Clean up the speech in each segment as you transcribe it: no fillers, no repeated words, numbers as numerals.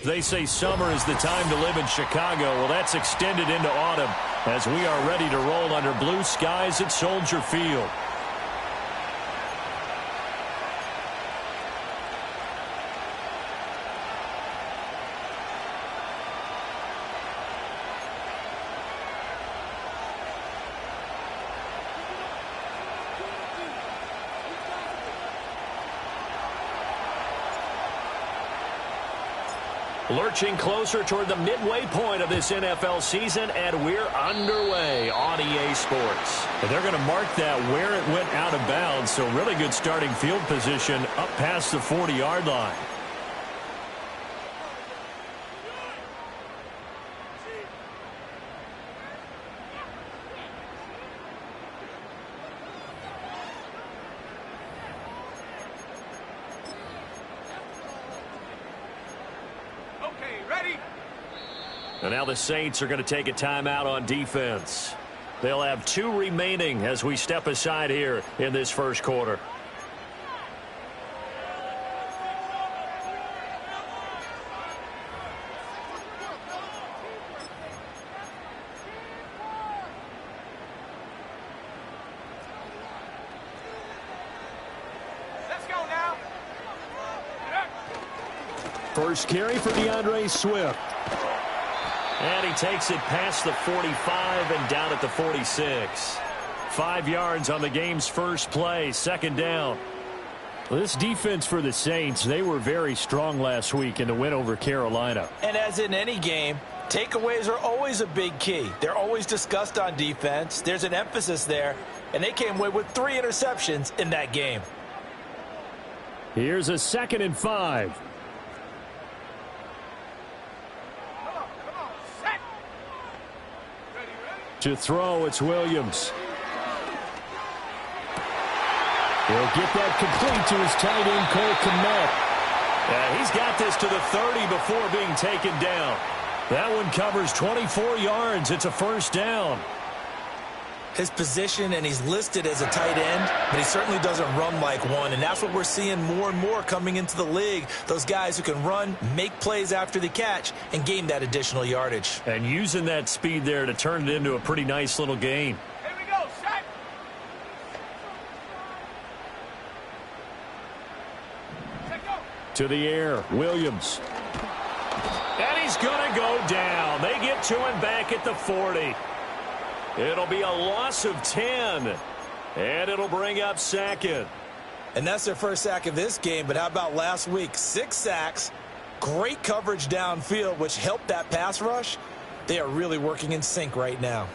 They say summer is the time to live in Chicago. Well, that's extended into autumn as we are ready to roll under blue skies at Soldier Field. Lurching closer toward the midway point of this NFL season, and we're underway on EA Sports. And they're going to mark that where it went out of bounds, so really good starting field position up past the 40-yard line. And now the Saints are going to take a timeout on defense. They'll have 2 remaining as we step aside here in this first quarter. Let's go now. First carry for DeAndre Swift. And he takes it past the 45 and down at the 46. 5 yards on the game's first play, second down. Well, this defense for the Saints, they were very strong last week in the win over Carolina. And as in any game, takeaways are always a big key. They're always discussed on defense. There's an emphasis there, and they came away with 3 interceptions in that game. Here's a 2nd and 5. To throw, it's Williams. He'll get that complete to his tight end, Cole Kmet. He's got this to the 30 before being taken down. That one covers 24 yards. It's a first down. His position, and he's listed as a tight end, but he certainly doesn't run like one, and that's what we're seeing more and more coming into the league. Those guys who can run, make plays after the catch, and gain that additional yardage. And using that speed there to turn it into a pretty nice little gain. Here we go, set. To the air, Williams. And he's going to go down. They get to him back at the 40. It'll be a loss of 10, and it'll bring up 2nd. And that's their first sack of this game, but how about last week? 6 sacks, great coverage downfield, which helped that pass rush. They are really working in sync right now.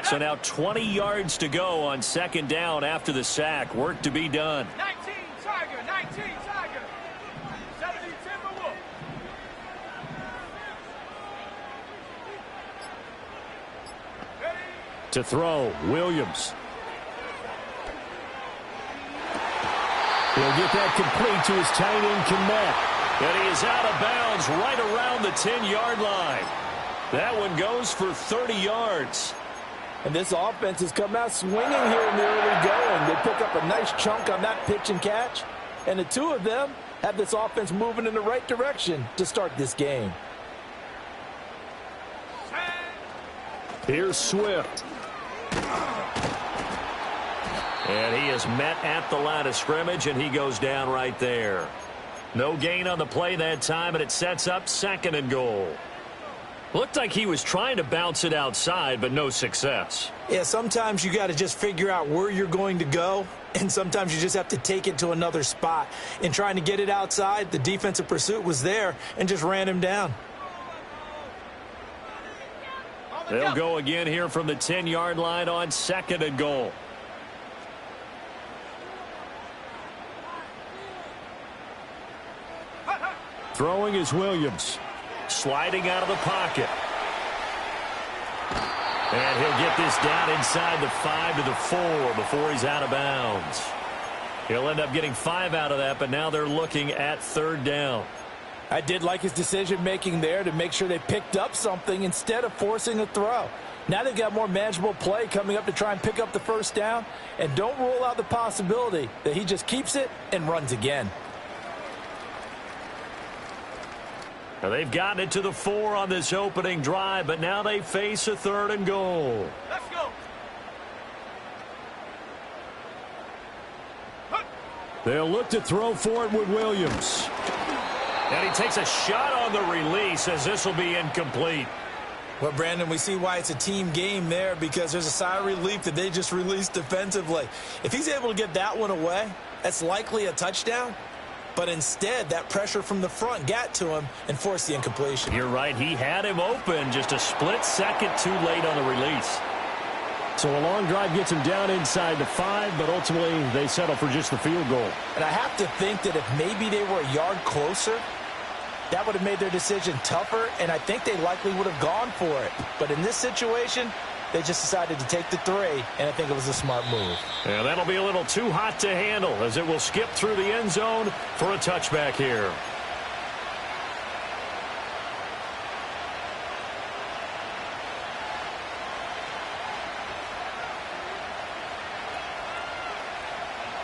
So now 20 yards to go on 2nd down after the sack. Work to be done. 19 Tiger, 19 Tiger. 17 Timberwolf. To throw, Williams. He'll get that complete to his tight end, Kmet. And he is out of bounds right around the 10-yard line. That one goes for 30 yards. And this offense has come out swinging here in the early going. They pick up a nice chunk on that pitch and catch. And the 2 of them have this offense moving in the right direction to start this game. Here's Swift. And he is met at the line of scrimmage, and he goes down right there. No gain on the play that time, and it sets up 2nd and goal. Looked like he was trying to bounce it outside, but no success. Yeah, sometimes you got to just figure out where you're going to go, and sometimes you just have to take it to another spot. In trying to get it outside, the defensive pursuit was there and just ran him down. They'll go again here from the 10-yard line on 2nd and goal. Throwing is Williams. Sliding out of the pocket. And he'll get this down inside the 5 to the 4 before he's out of bounds. He'll end up getting 5 out of that, but now they're looking at 3rd down. I did like his decision-making there to make sure they picked up something instead of forcing a throw. Now they've got more manageable play coming up to try and pick up the first down, and don't rule out the possibility that he just keeps it and runs again. Now they've gotten it to the 4 on this opening drive, but now they face a 3rd and goal. Let's go. They'll look to throw for it with Williams. And he takes a shot on the release as this will be incomplete. Well, Brandon, we see why it's a team game there, because there's a sigh of relief that they just released defensively. If he's able to get that one away, that's likely a touchdown. But instead, that pressure from the front got to him and forced the incompletion. You're right. He had him open, just a split second too late on the release. So a long drive gets him down inside the 5, but ultimately they settle for just the field goal. And I have to think that if maybe they were a yard closer, that would have made their decision tougher, and I think they likely would have gone for it. But in this situation, they just decided to take the 3, and I think it was a smart move. Yeah, that'll be a little too hot to handle as it will skip through the end zone for a touchback here.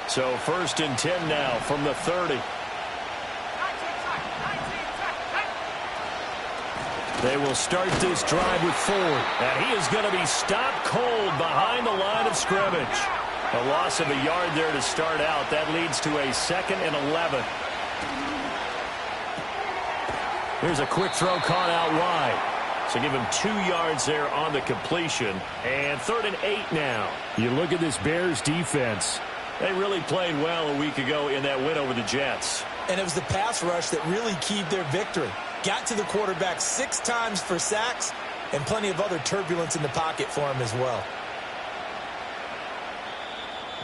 So 1st and 10 now from the 30. They will start this drive with Ford. And he is going to be stopped cold behind the line of scrimmage. A loss of a yard there to start out. That leads to a 2nd and 11. Here's a quick throw caught out wide. So give him 2 yards there on the completion. And 3rd and 8 now. You look at this Bears defense. They really played well a week ago in that win over the Jets. And it was the pass rush that really keyed their victory. Got to the quarterback 6 times for sacks, and plenty of other turbulence in the pocket for him as well.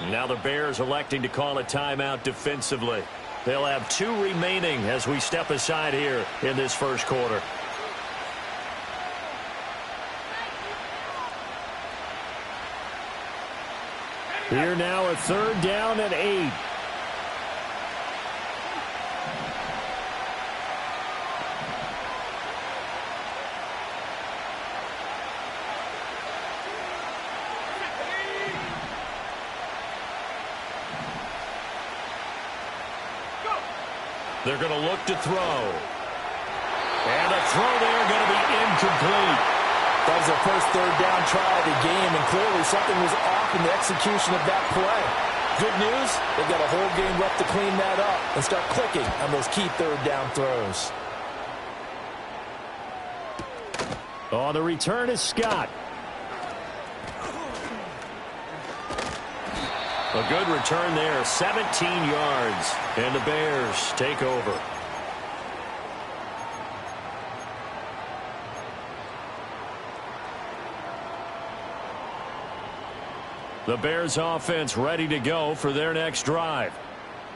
Now the Bears electing to call a timeout defensively. They'll have 2 remaining as we step aside here in this first quarter. Here now a 3rd down and 8. They're going to look to throw. And a throw there going to be incomplete. That was their first 3rd down try of the game, and clearly something was off in the execution of that play. Good news, they've got a whole game left to clean that up and start clicking on those key 3rd down throws. On the return is Scott. A good return there, 17 yards, and the Bears take over. The Bears offense ready to go for their next drive.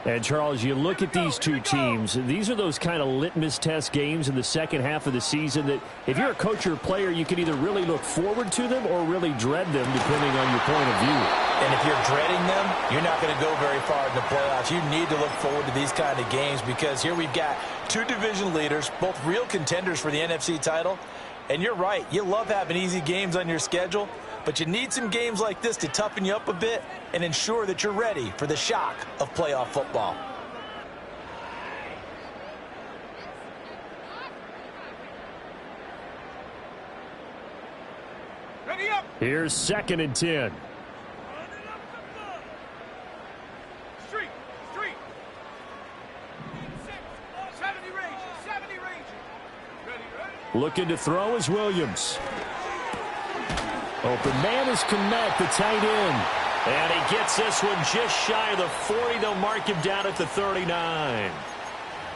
And, Charles, you look at these 2 teams, these are those kind of litmus test games in the second half of the season that if you're a coach or a player, you can either really look forward to them or really dread them, depending on your point of view. And if you're dreading them, you're not going to go very far in the playoffs. You need to look forward to these kind of games because here we've got 2 division leaders, both real contenders for the NFC title. And you're right, you love having easy games on your schedule, but you need some games like this to toughen you up a bit and ensure that you're ready for the shock of playoff football. Ready up. Here's 2nd and 10. Street. 70 Ranger. Ready. Looking to throw is Williams. Open man is Kmet, the tight end. And he gets this one just shy of the 40. They'll mark him down at the 39.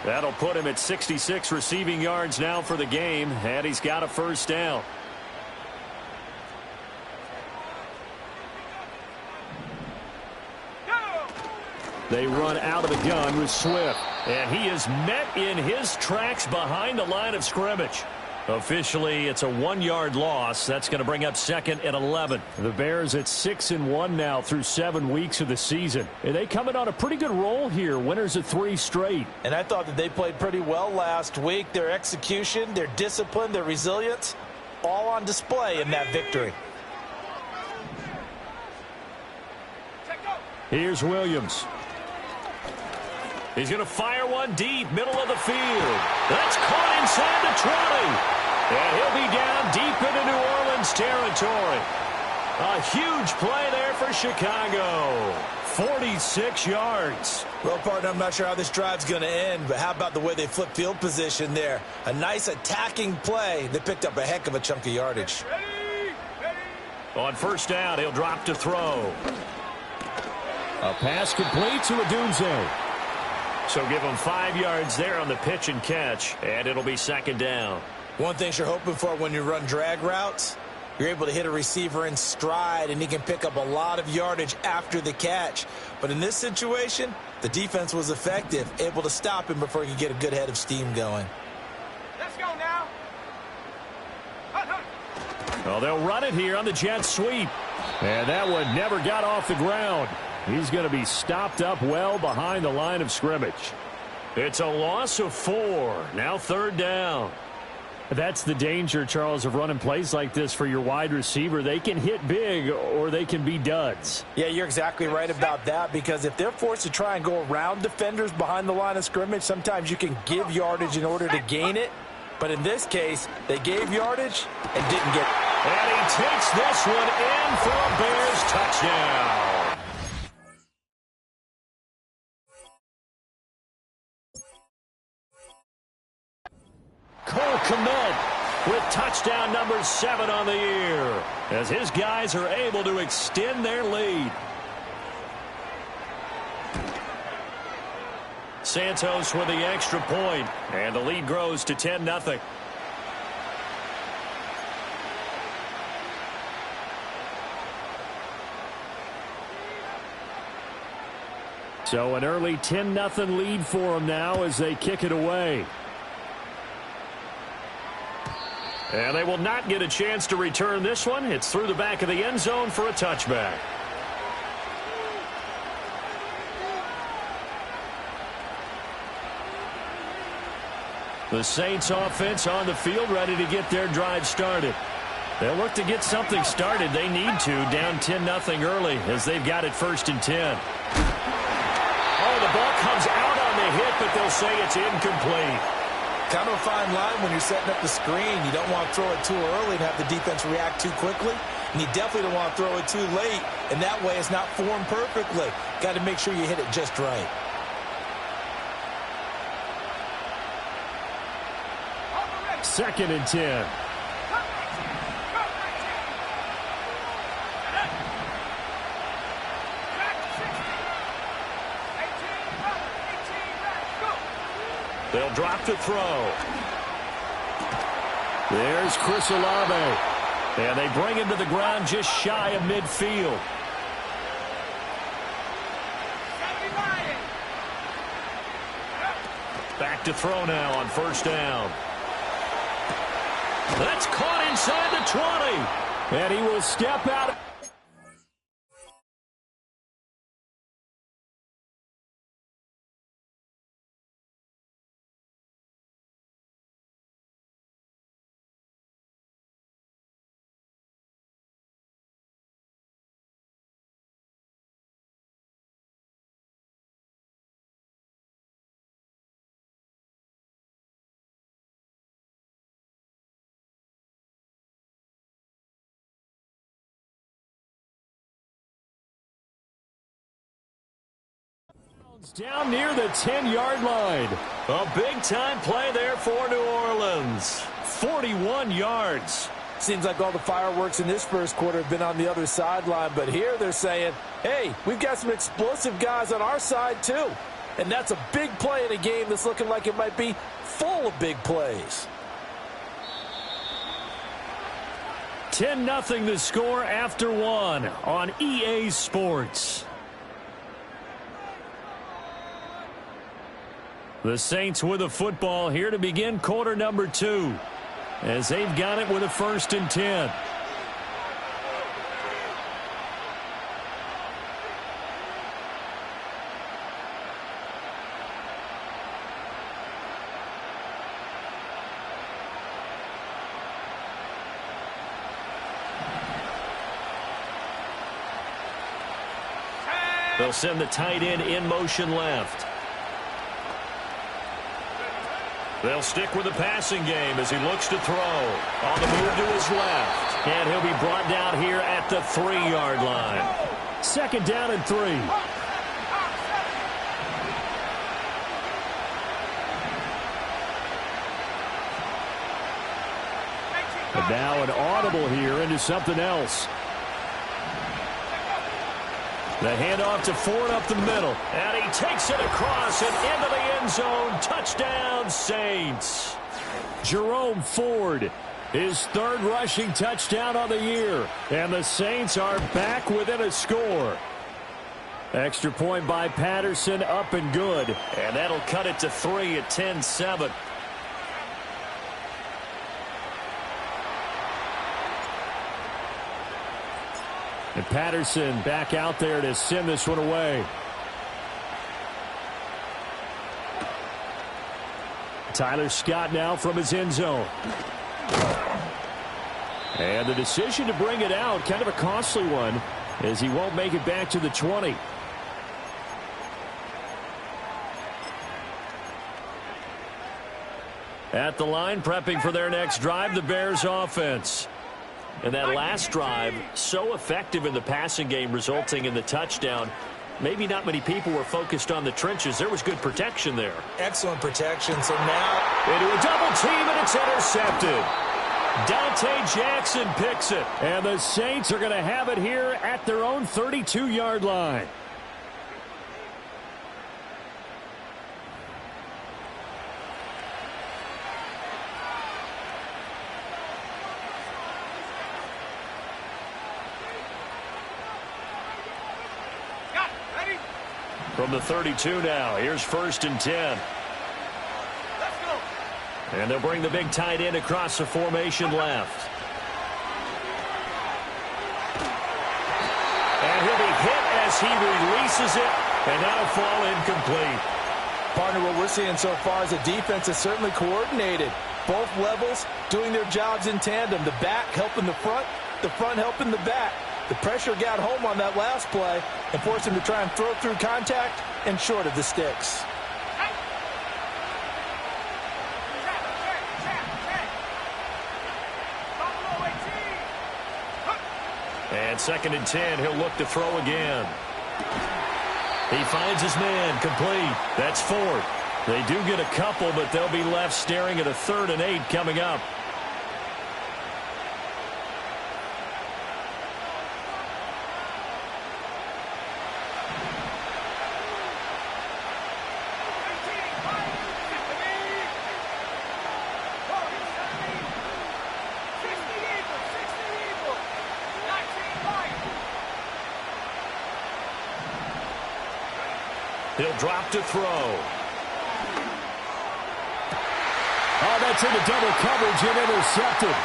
That'll put him at 66 receiving yards now for the game, and he's got a first down. They run out of the gun with Swift, and he is met in his tracks behind the line of scrimmage. Officially, it's a 1-yard loss. That's going to bring up 2nd and 11. The Bears at 6-1 now through 7 weeks of the season. And they coming on a pretty good roll here. Winners of 3 straight. And I thought that they played pretty well last week. Their execution, their discipline, their resilience, all on display in that victory. Here's Williams. He's going to fire one deep, middle of the field. That's caught inside the 20. And he'll be down deep into New Orleans territory. A huge play there for Chicago. 46 yards. Well, partner, I'm not sure how this drive's going to end, but how about the way they flip field position there? A nice attacking play. They picked up a heck of a chunk of yardage. On first down, he'll drop to throw. A pass complete to Odunze. So give him 5 yards there on the pitch and catch, and it'll be 2nd down. One thing you're hoping for when you run drag routes, you're able to hit a receiver in stride, and he can pick up a lot of yardage after the catch. But in this situation, the defense was effective, able to stop him before he could get a good head of steam going. Let's go now. Well, they'll run it here on the jet sweep. And that one never got off the ground. He's going to be stopped up well behind the line of scrimmage. It's a loss of 4. Now 3rd down. That's the danger, Charles, of running plays like this for your wide receiver. They can hit big or they can be duds. Yeah, you're exactly right about that, because if they're forced to try and go around defenders behind the line of scrimmage, sometimes you can give yardage in order to gain it. But in this case, they gave yardage and didn't get it. And he takes this one in for a Bears touchdown. Cole Kmet with touchdown number 7 on the year, as his guys are able to extend their lead. Santos with the extra point, and the lead grows to 10-0. So an early 10-0 lead for them now as they kick it away. And they will not get a chance to return this one. It's through the back of the end zone for a touchback. The Saints offense on the field ready to get their drive started. They'll look to get something started. They need to, down 10-0 early as they've got it 1st and 10. Oh, the ball comes out on the hit, but they'll say it's incomplete. Kind of a fine line when you're setting up the screen. You don't want to throw it too early and have the defense react too quickly. And you definitely don't want to throw it too late. And that way it's not formed perfectly. Got to make sure you hit it just right. Second and 10. They'll drop to throw. There's Chris Olave. And they bring him to the ground just shy of midfield. Back to throw now on first down. That's caught inside the 20. And he will step out. Down near the 10-yard line. A big-time play there for New Orleans. 41 yards. Seems like all the fireworks in this first quarter have been on the other sideline, but here they're saying, hey, we've got some explosive guys on our side too. And that's a big play in a game that's looking like it might be full of big plays. 10-0 the score after 1 on EA Sports. The Saints with a football here to begin quarter number 2. as they've got it with a 1st and 10. They'll send the tight end in motion left. They'll stick with the passing game as he looks to throw. On the move to his left. And he'll be brought down here at the 3-yard line. 2nd down and 3. And now an audible here into something else. The handoff to Ford up the middle. And he takes it across and into the end zone. Touchdown, Saints. Jerome Ford, his 3rd rushing touchdown on the year. And the Saints are back within a score. Extra point by Patterson, up and good. And that'll cut it to 3 at 10-7. And Patterson back out there to send this one away. Tyler Scott now from his end zone. And the decision to bring it out, kind of a costly one, as he won't make it back to the 20. At the line, prepping for their next drive, the Bears offense. And that last drive, so effective in the passing game, resulting in the touchdown. Maybe not many people were focused on the trenches. There was good protection there. Excellent protection. So now into a double team, and it's intercepted. Dante Jackson picks it. And the Saints are going to have it here at their own 32-yard line. From the 32 now, here's 1st and 10. Let's go. And they'll bring the big tight end across the formation left. And he'll be hit as he releases it, and that'll fall incomplete. Partner, what we're seeing so far is the defense is certainly coordinated. Both levels doing their jobs in tandem. The back helping the front helping the back. The pressure got home on that last play and forced him to try and throw through contact and short of the sticks. And 2nd and 10, he'll look to throw again. He finds his man, complete. That's Ford. They do get a couple, but they'll be left staring at a 3rd and 8 coming up. He'll drop to throw. Oh, that's into double coverage and intercepted.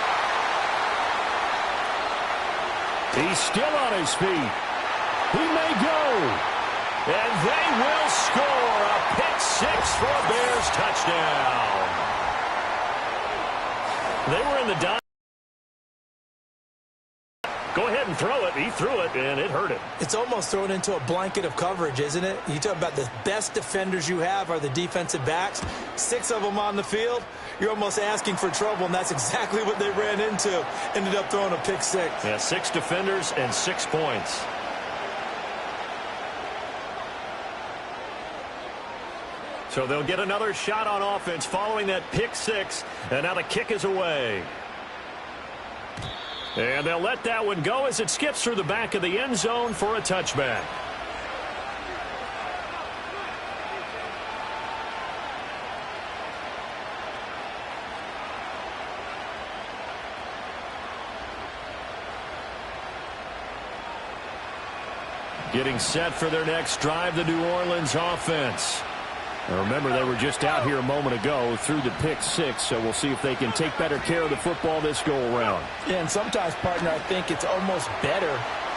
He's still on his feet. He may go. And they will score a pick-6 for a Bears touchdown. They were in the dive. Go ahead and throw it. He threw it, and it hurt him. It's almost thrown into a blanket of coverage, isn't it? You talk about the best defenders you have are the defensive backs. 6 of them on the field. You're almost asking for trouble, and that's exactly what they ran into. Ended up throwing a pick-6. Yeah, 6 defenders and 6 points. So they'll get another shot on offense following that pick-6, and now the kick is away. And they'll let that one go as it skips through the back of the end zone for a touchback. Getting set for their next drive, the New Orleans offense. And remember, they were just out here a moment ago through the pick six, so we'll see if they can take better care of the football this go-around. Yeah, and sometimes, partner, I think it's almost better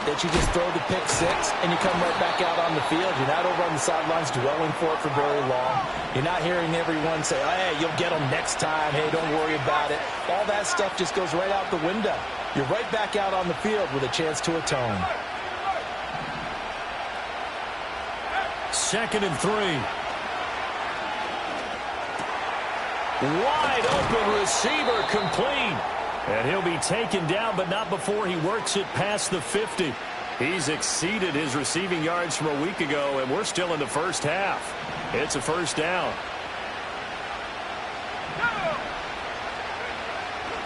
that you just throw the pick six and you come right back out on the field. You're not over on the sidelines dwelling for it for very long. You're not hearing everyone say, hey, you'll get them next time. Hey, don't worry about it. All that stuff just goes right out the window. You're right back out on the field with a chance to atone. 2nd and 3. Wide open receiver complete. And he'll be taken down, but not before he works it past the 50. He's exceeded his receiving yards from a week ago, and we're still in the first half. It's a first down.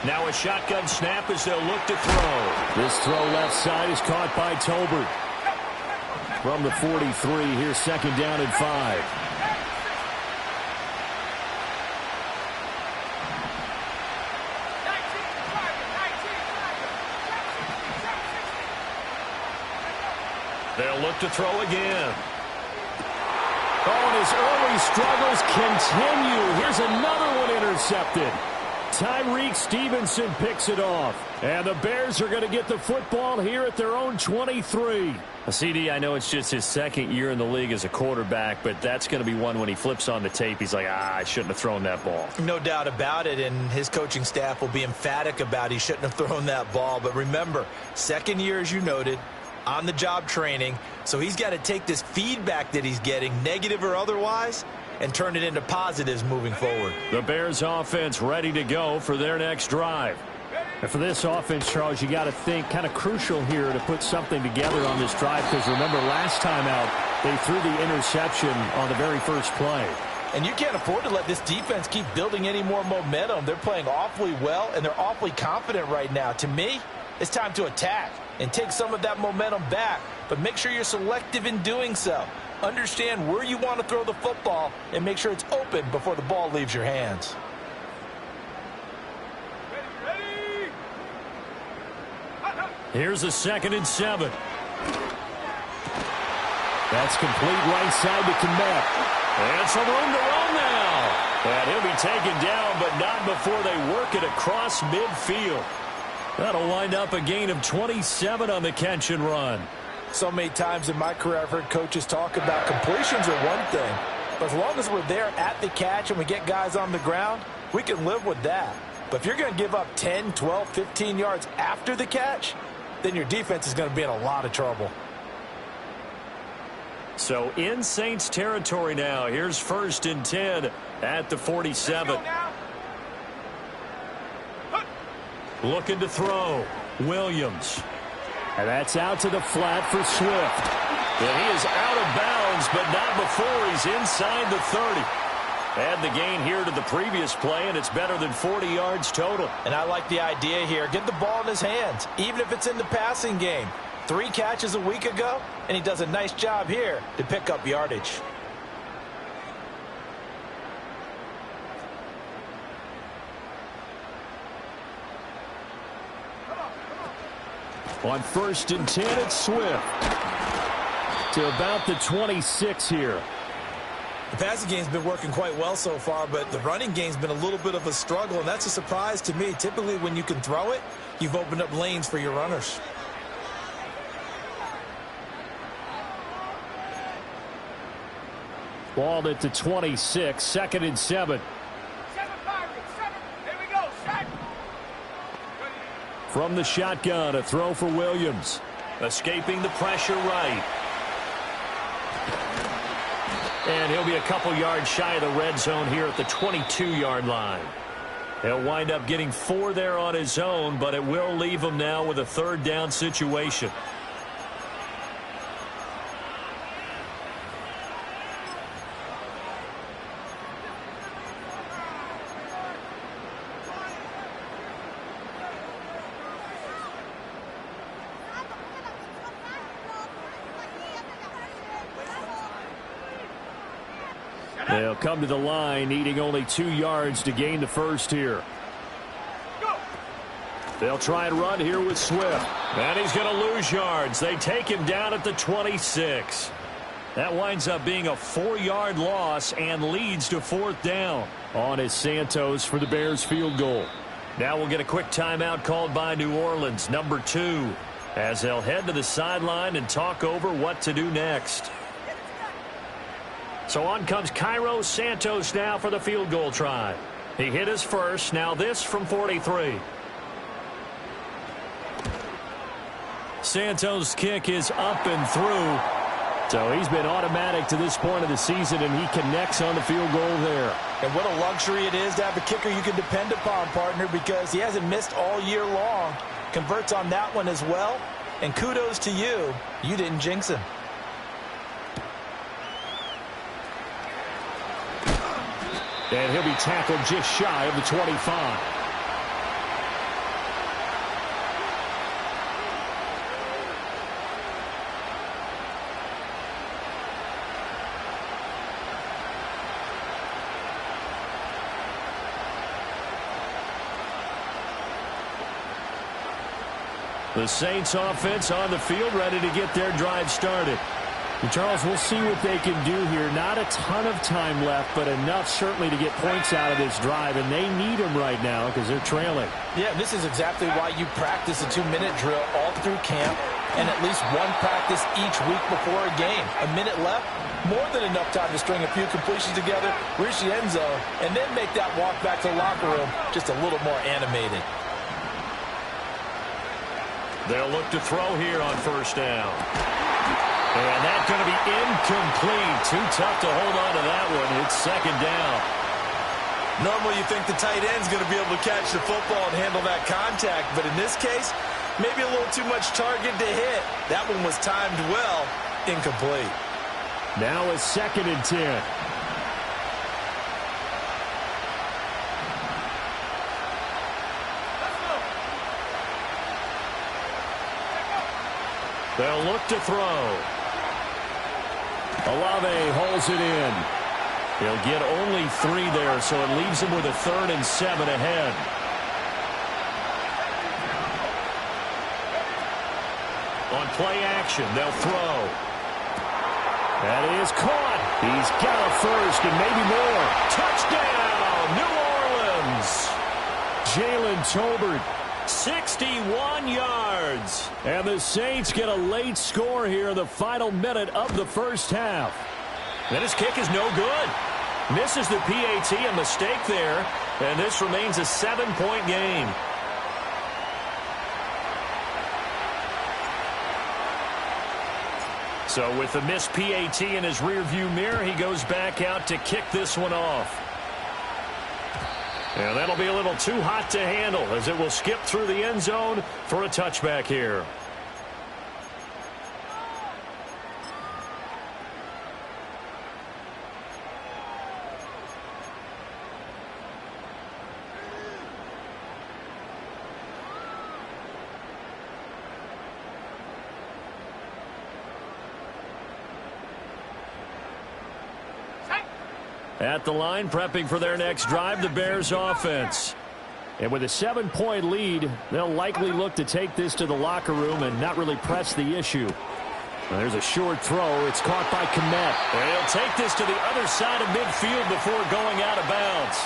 Now a shotgun snap as they'll look to throw. This throw left side is caught by Tolbert. From the 43, here's 2nd down and 5. They'll look to throw again. Oh, and his early struggles continue. Here's another one intercepted. Tyreek Stevenson picks it off. And the Bears are going to get the football here at their own 23. CD, I know it's just his 2nd year in the league as a quarterback, but that's going to be one when he flips on the tape. He's like, I shouldn't have thrown that ball. No doubt about it, and his coaching staff will be emphatic about he shouldn't have thrown that ball. But remember, 2nd year, as you noted, on-the-job training, so he's got to take this feedback that he's getting, negative or otherwise, and turn it into positives moving forward. The Bears offense ready to go for their next drive. And for this offense, Charles, you got to think kind of crucial here to put something together on this drive, because remember last time out they threw the interception on the very first play. And you can't afford to let this defense keep building any more momentum. They're playing awfully well, and they're awfully confident right now. To me, it's time to attack and take some of that momentum back, but make sure you're selective in doing so. Understand where you want to throw the football and make sure it's open before the ball leaves your hands. Here's a 2nd and 7. That's complete right side to Kmet. And some room to run now. And he'll be taken down, but not before they work it across midfield. That'll wind up a gain of 27 on the catch and run. So many times in my career I've heard coaches talk about completions are one thing, but as long as we're there at the catch and we get guys on the ground, we can live with that. But if you're going to give up 10, 12, 15 yards after the catch, then your defense is going to be in a lot of trouble. So in Saints territory now. Here's 1st and 10 at the 47. Looking to throw. Williams. And that's out to the flat for Swift. And he is out of bounds, but not before he's inside the 30. Add the gain here to the previous play, and it's better than 40 yards total. And I like the idea here. Get the ball in his hands, even if it's in the passing game. 3 catches a week ago, and he does a nice job here to pick up yardage. On 1st and 10, it's Swift. To about the 26 here. The passing game's been working quite well so far, but the running game's been a little bit of a struggle, and that's a surprise to me. Typically, when you can throw it, you've opened up lanes for your runners. Ball at the 26, 2nd and 7. Here we go, set. From the shotgun, a throw for Williams. Escaping the pressure right. And he'll be a couple yards shy of the red zone here at the 22-yard line. He'll wind up getting 4 there on his own, but it will leave him now with a 3rd down situation. They'll come to the line, needing only 2 yards to gain the first here. They'll try and run here with Swift. And he's going to lose yards. They take him down at the 26. That winds up being a 4-yard loss and leads to 4th down. On is Santos for the Bears field goal. Now we'll get a quick timeout called by New Orleans, number 2, as they'll head to the sideline and talk over what to do next. So on comes Cairo Santos now for the field goal try. He hit his first. Now this from 43. Santos' kick is up and through. So he's been automatic to this point of the season, and he connects on the field goal there. And what a luxury it is to have a kicker you can depend upon, partner, because he hasn't missed all year long. Converts on that one as well. And kudos to you. You didn't jinx him. And he'll be tackled just shy of the 25. The Saints offense on the field, ready to get their drive started. And Charles, we'll see what they can do here. Not a ton of time left, but enough certainly to get points out of this drive, and they need them right now because they're trailing. Yeah, this is exactly why you practice a 2-minute drill all through camp and at least one practice each week before a game. A minute left, more than enough time to string a few completions together, reach the end zone, and then make that walk back to the locker room just a little more animated. They'll look to throw here on first down. And that's going to be incomplete. Too tough to hold on to that one. It's second down. Normally you think the tight end's going to be able to catch the football and handle that contact, but in this case, maybe a little too much target to hit. That one was timed well. Incomplete. Now a 2nd and 10. They'll look to throw. Olave holds it in. He'll get only 3 there, so it leaves him with a 3rd and 7 ahead. On play action, they'll throw. That is caught. He's got a first and maybe more. Touchdown, New Orleans. Jalen Tolbert, 61 yards. And the Saints get a late score here in the final minute of the first half. And his kick is no good. Misses the PAT, a mistake there. And this remains a 7-point game. So with the missed PAT in his rearview mirror, he goes back out to kick this one off. And that'll be a little too hot to handle as it will skip through the end zone for a touchback here. At the line, prepping for their next drive, the Bears offense. And with a 7-point lead, they'll likely look to take this to the locker room and not really press the issue. Well, there's a short throw. It's caught by Kmet. And he'll take this to the other side of midfield before going out of bounds.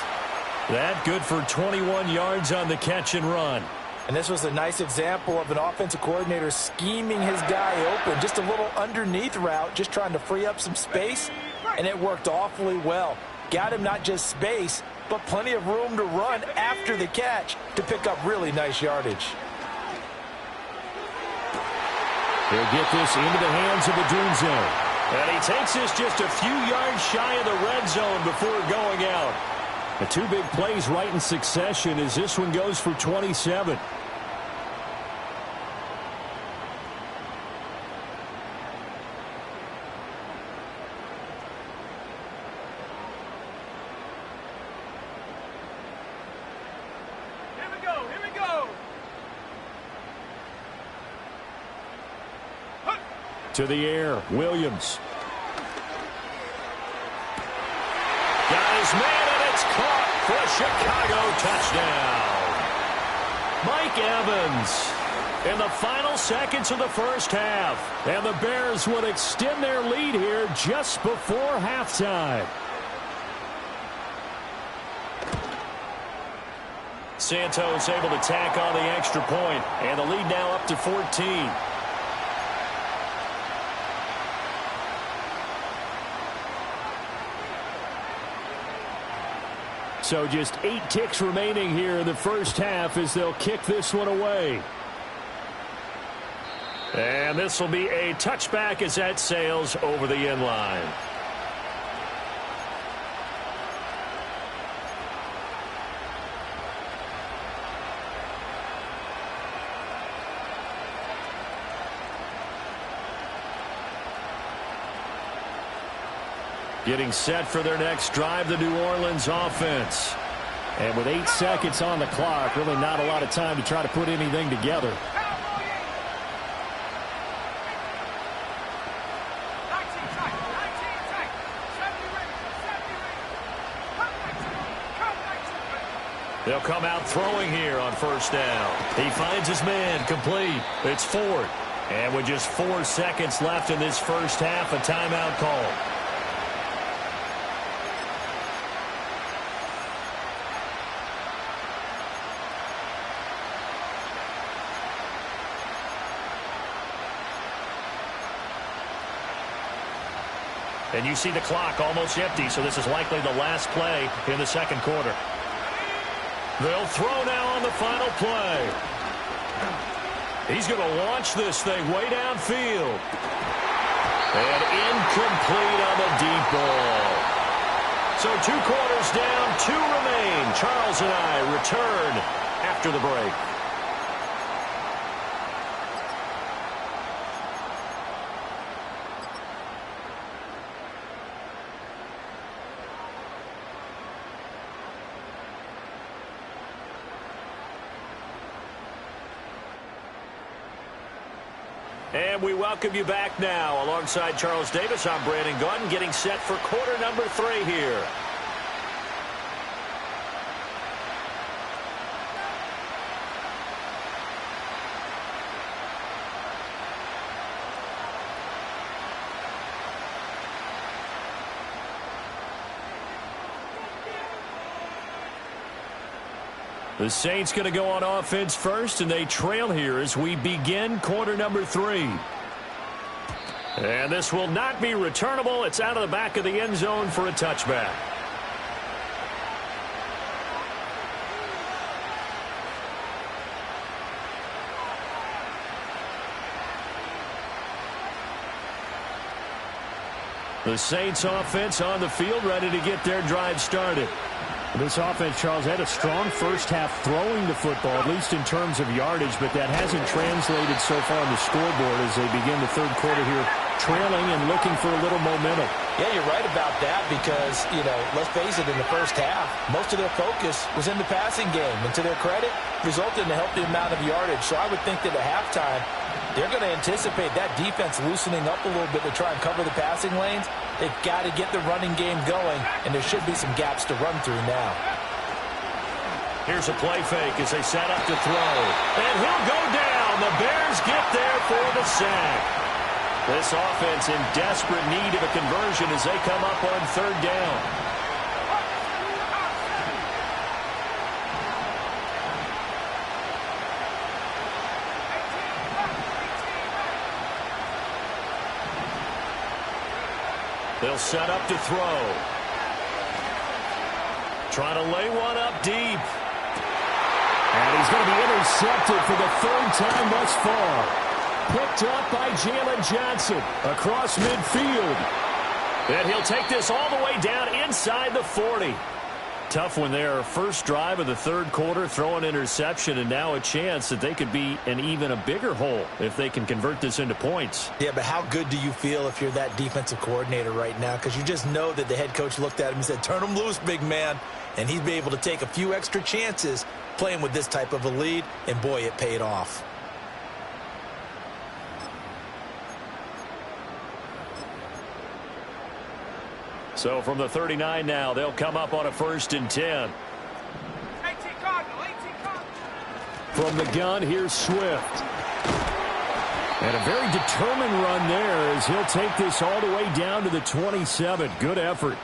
That good for 21 yards on the catch and run. And this was a nice example of an offensive coordinator scheming his guy open. Just a little underneath route, just trying to free up some space. And it worked awfully well. Got him not just space, but plenty of room to run after the catch to pick up really nice yardage. He'll get this into the hands of Odunze. And he takes this just a few yards shy of the red zone before going out. The 2 big plays right in succession as this one goes for 27. To the air, Williams. Got his man, and it's caught for a Chicago touchdown. Mike Evans in the final seconds of the first half. And the Bears would extend their lead here just before halftime. Santos able to tack on the extra point, and the lead now up to 14. So just 8 ticks remaining here in the first half as they'll kick this one away. And this will be a touchback as that sails over the end line. Getting set for their next drive, the New Orleans offense. And with 8 seconds on the clock, really not a lot of time to try to put anything together. They'll come out throwing here on first down. He finds his man, complete. It's Ford. And with just 4 seconds left in this first half, a timeout call. And you see the clock almost empty, so this is likely the last play in the second quarter. They'll throw now on the final play. He's going to launch this thing way downfield. And incomplete on the deep ball. So 2 quarters down, 2 remain. Charles and I return after the break. And we welcome you back now. Alongside Charles Davis, I'm Brandon Gaudin, getting set for quarter number 3 here. The Saints going to go on offense first, and they trail here as we begin quarter number 3. And this will not be returnable. It's out of the back of the end zone for a touchback. The Saints offense on the field, ready to get their drive started. This offense, Charles, had a strong first half throwing the football, at least in terms of yardage, but that hasn't translated so far on the scoreboard as they begin the third quarter here, trailing and looking for a little momentum. Yeah, you're right about that because, let's face it, in the first half, most of their focus was in the passing game. And to their credit, resulted in a healthy amount of yardage. So I would think that at halftime, they're going to anticipate that defense loosening up a little bit to try and cover the passing lanes. They've got to get the running game going, and there should be some gaps to run through now. Here's a play fake as they set up to throw. And he'll go down. The Bears get there for the sack. This offense in desperate need of a conversion as they come up on third down. They'll set up to throw. Trying to lay one up deep. And he's going to be intercepted for the 3rd time thus far. Picked up by Jalen Johnson across midfield. And he'll take this all the way down inside the 40. Tough one there. First drive of the third quarter, throw an interception, and now a chance that they could be in even a bigger hole if they can convert this into points. Yeah, but how good do you feel if you're that defensive coordinator right now? Because you just know that the head coach looked at him and said, turn him loose, big man. And he'd be able to take a few extra chances playing with this type of a lead, and boy, it paid off. So from the 39 now, they'll come up on a 1st and 10. 18 Cardinal, 18 Cardinal. From the gun, here's Swift. And a very determined run there as he'll take this all the way down to the 27. Good effort.